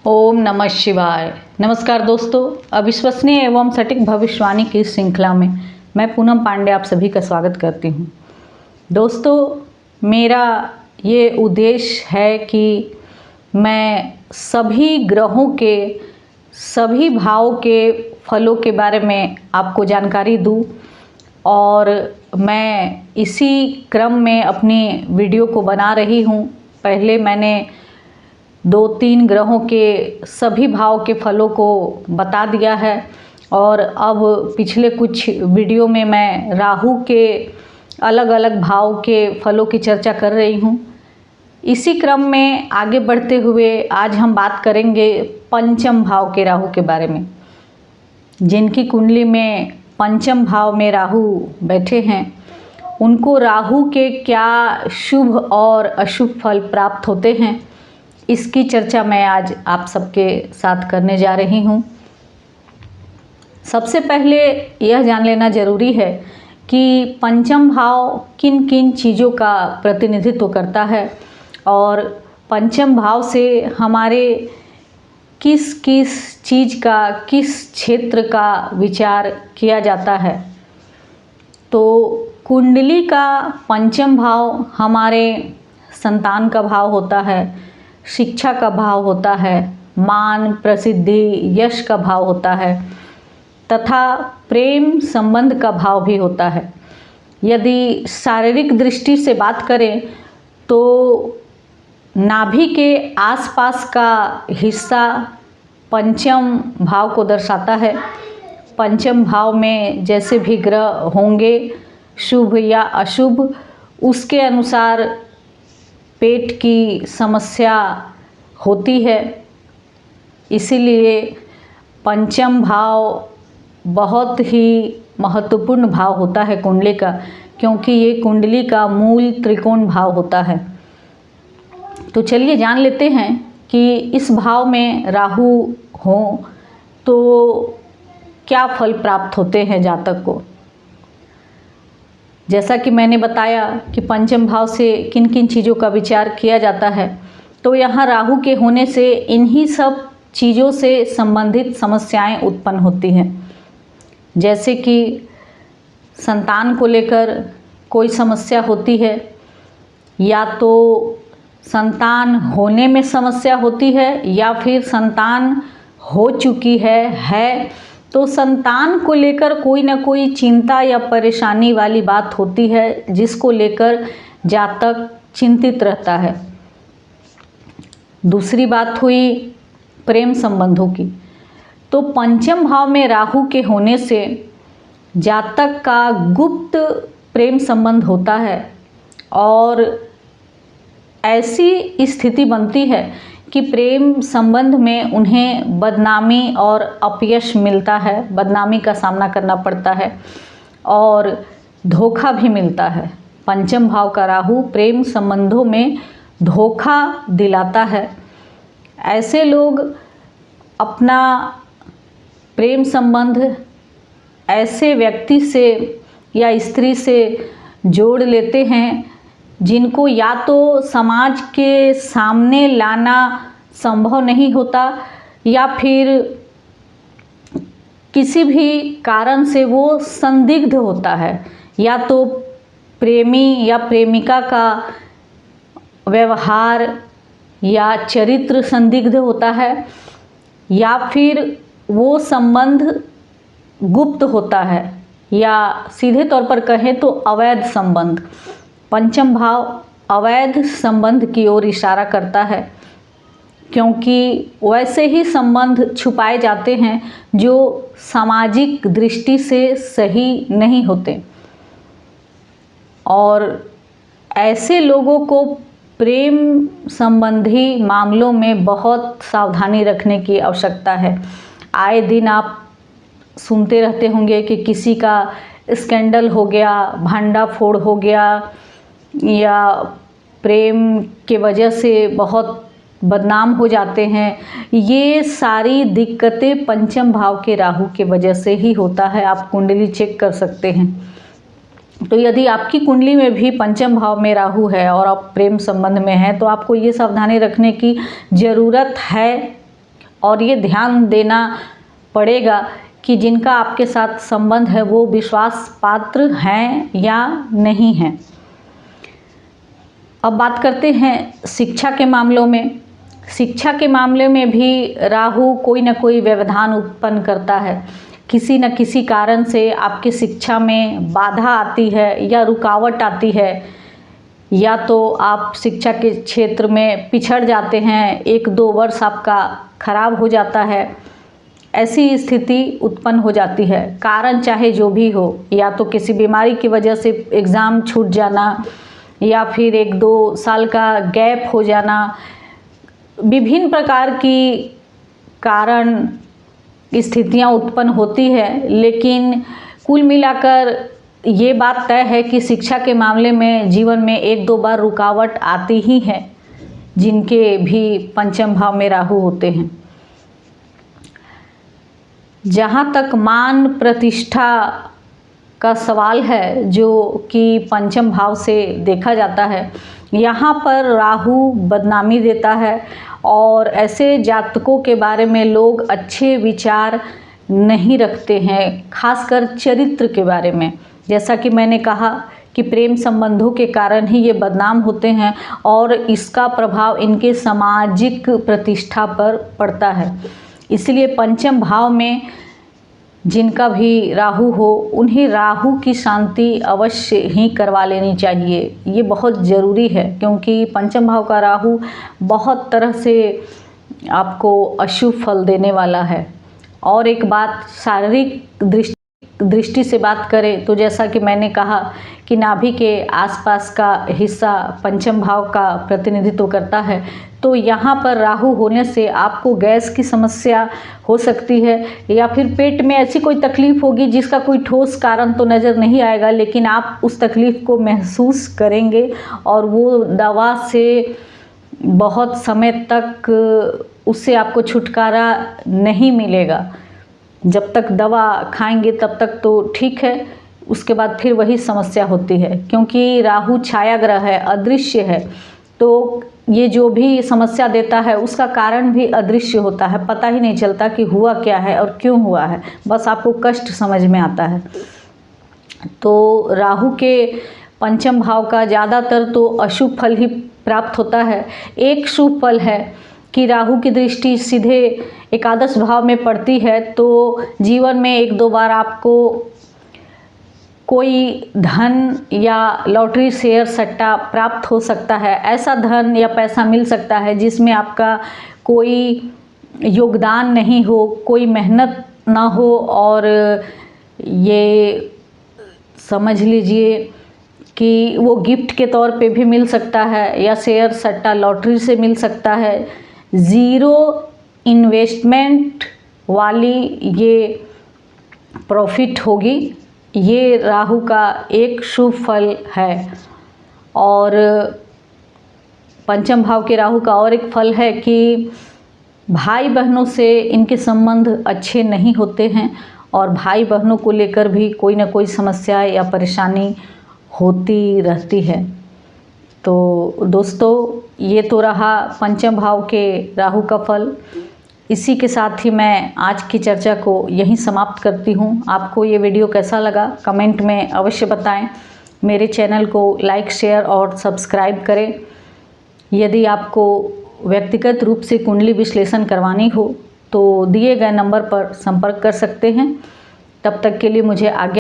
ओम नमः शिवाय। नमस्कार दोस्तों, अविश्वसनीय एवं सटीक भविष्यवाणी की श्रृंखला में मैं पूनम पांडे आप सभी का स्वागत करती हूँ। दोस्तों, मेरा ये उद्देश्य है कि मैं सभी ग्रहों के सभी भाव के फलों के बारे में आपको जानकारी दूँ और मैं इसी क्रम में अपनी वीडियो को बना रही हूँ। पहले मैंने 2-3 ग्रहों के सभी भाव के फलों को बता दिया है और अब पिछले कुछ वीडियो में मैं राहु के अलग अलग भाव के फलों की चर्चा कर रही हूँ। इसी क्रम में आगे बढ़ते हुए आज हम बात करेंगे पंचम भाव के राहु के बारे में। जिनकी कुंडली में पंचम भाव में राहु बैठे हैं उनको राहु के क्या शुभ और अशुभ फल प्राप्त होते हैं, इसकी चर्चा मैं आज आप सबके साथ करने जा रही हूँ। सबसे पहले यह जान लेना ज़रूरी है कि पंचम भाव किन किन चीज़ों का प्रतिनिधित्व करता है और पंचम भाव से हमारे किस किस चीज़ का, किस क्षेत्र का विचार किया जाता है। तो कुंडली का पंचम भाव हमारे संतान का भाव होता है, शिक्षा का भाव होता है, मान, प्रसिद्धि, यश का भाव होता है तथा प्रेम संबंध का भाव भी होता है। यदि शारीरिक दृष्टि से बात करें तो नाभि के आसपास का हिस्सा पंचम भाव को दर्शाता है। पंचम भाव में जैसे भी ग्रह होंगे, शुभ या अशुभ, उसके अनुसार पेट की समस्या होती है। इसीलिए पंचम भाव बहुत ही महत्वपूर्ण भाव होता है कुंडली का, क्योंकि ये कुंडली का मूल त्रिकोण भाव होता है। तो चलिए जान लेते हैं कि इस भाव में राहु हो तो क्या फल प्राप्त होते हैं जातक को। जैसा कि मैंने बताया कि पंचम भाव से किन किन चीज़ों का विचार किया जाता है, तो यहाँ राहु के होने से इन्हीं सब चीज़ों से संबंधित समस्याएं उत्पन्न होती हैं। जैसे कि संतान को लेकर कोई समस्या होती है, या तो संतान होने में समस्या होती है या फिर संतान हो चुकी है तो संतान को लेकर कोई ना कोई चिंता या परेशानी वाली बात होती है, जिसको लेकर जातक चिंतित रहता है। दूसरी बात हुई प्रेम संबंधों की। तो पंचम भाव में राहु के होने से जातक का गुप्त प्रेम संबंध होता है और ऐसी स्थिति बनती है कि प्रेम संबंध में उन्हें बदनामी और अपयश मिलता है, बदनामी का सामना करना पड़ता है और धोखा भी मिलता है। पंचम भाव का राहु प्रेम संबंधों में धोखा दिलाता है। ऐसे लोग अपना प्रेम संबंध ऐसे व्यक्ति से या स्त्री से जोड़ लेते हैं जिनको या तो समाज के सामने लाना संभव नहीं होता या फिर किसी भी कारण से वो संदिग्ध होता है, या तो प्रेमी या प्रेमिका का व्यवहार या चरित्र संदिग्ध होता है, या फिर वो संबंध गुप्त होता है, या सीधे तौर पर कहें तो अवैध संबंध। पंचम भाव अवैध संबंध की ओर इशारा करता है, क्योंकि वैसे ही संबंध छुपाए जाते हैं जो सामाजिक दृष्टि से सही नहीं होते और ऐसे लोगों को प्रेम संबंधी मामलों में बहुत सावधानी रखने की आवश्यकता है। आए दिन आप सुनते रहते होंगे कि किसी का स्कैंडल हो गया, भांडाफोड़ हो गया, या प्रेम के वजह से बहुत बदनाम हो जाते हैं। ये सारी दिक्कतें पंचम भाव के राहु के वजह से ही होता है। आप कुंडली चेक कर सकते हैं। तो यदि आपकी कुंडली में भी पंचम भाव में राहु है और आप प्रेम संबंध में हैं तो आपको ये सावधानी रखने की ज़रूरत है, और ये ध्यान देना पड़ेगा कि जिनका आपके साथ संबंध है वो विश्वास पात्र हैं या नहीं हैं। अब बात करते हैं शिक्षा के मामलों में। शिक्षा के मामले में भी राहु कोई न कोई व्यवधान उत्पन्न करता है। किसी न किसी कारण से आपकी शिक्षा में बाधा आती है या रुकावट आती है, या तो आप शिक्षा के क्षेत्र में पिछड़ जाते हैं, 1-2 वर्ष आपका खराब हो जाता है। ऐसी स्थिति उत्पन्न हो जाती है। कारण चाहे जो भी हो, या तो किसी बीमारी की वजह से एग्ज़ाम छूट जाना, या फिर 1-2 साल का गैप हो जाना, विभिन्न प्रकार की कारण स्थितियां उत्पन्न होती है। लेकिन कुल मिलाकर ये बात तय है कि शिक्षा के मामले में जीवन में 1-2 बार रुकावट आती ही है, जिनके भी पंचम भाव में राहु होते हैं। जहाँ तक मान प्रतिष्ठा का सवाल है, जो कि पंचम भाव से देखा जाता है, यहाँ पर राहु बदनामी देता है और ऐसे जातकों के बारे में लोग अच्छे विचार नहीं रखते हैं, खासकर चरित्र के बारे में। जैसा कि मैंने कहा कि प्रेम संबंधों के कारण ही ये बदनाम होते हैं और इसका प्रभाव इनके सामाजिक प्रतिष्ठा पर पड़ता है। इसलिए पंचम भाव में जिनका भी राहु हो, उन्हें राहु की शांति अवश्य ही करवा लेनी चाहिए। ये बहुत ज़रूरी है, क्योंकि पंचम भाव का राहु बहुत तरह से आपको अशुभ फल देने वाला है। और एक बात, शारीरिक दृष्टि से बात करें तो जैसा कि मैंने कहा कि नाभि के आसपास का हिस्सा पंचम भाव का प्रतिनिधित्व करता है, तो यहाँ पर राहु होने से आपको गैस की समस्या हो सकती है, या फिर पेट में ऐसी कोई तकलीफ़ होगी जिसका कोई ठोस कारण तो नज़र नहीं आएगा, लेकिन आप उस तकलीफ़ को महसूस करेंगे और वो दवा से बहुत समय तक उससे आपको छुटकारा नहीं मिलेगा। जब तक दवा खाएंगे तब तक तो ठीक है, उसके बाद फिर वही समस्या होती है। क्योंकि राहु छाया ग्रह है, अदृश्य है, तो ये जो भी समस्या देता है उसका कारण भी अदृश्य होता है। पता ही नहीं चलता कि हुआ क्या है और क्यों हुआ है, बस आपको कष्ट समझ में आता है। तो राहु के पंचम भाव का ज़्यादातर तो अशुभ फल ही प्राप्त होता है। एक शुभ फल है कि राहु की दृष्टि सीधे एकादश भाव में पड़ती है, तो जीवन में 1-2 बार आपको कोई धन या लॉटरी, शेयर, सट्टा प्राप्त हो सकता है। ऐसा धन या पैसा मिल सकता है जिसमें आपका कोई योगदान नहीं हो, कोई मेहनत ना हो, और ये समझ लीजिए कि वो गिफ्ट के तौर पे भी मिल सकता है, या शेयर, सट्टा, लॉटरी से मिल सकता है। ज़ीरो इन्वेस्टमेंट वाली ये प्रॉफिट होगी। ये राहु का एक शुभ फल है। और पंचम भाव के राहु का और एक फल है कि भाई बहनों से इनके संबंध अच्छे नहीं होते हैं, और भाई बहनों को लेकर भी कोई ना कोई समस्या या परेशानी होती रहती है। तो दोस्तों, ये तो रहा पंचम भाव के राहु का फल। इसी के साथ ही मैं आज की चर्चा को यहीं समाप्त करती हूँ। आपको ये वीडियो कैसा लगा कमेंट में अवश्य बताएं। मेरे चैनल को लाइक, शेयर और सब्सक्राइब करें। यदि आपको व्यक्तिगत रूप से कुंडली विश्लेषण करवानी हो तो दिए गए नंबर पर संपर्क कर सकते हैं। तब तक के लिए मुझे आज्ञा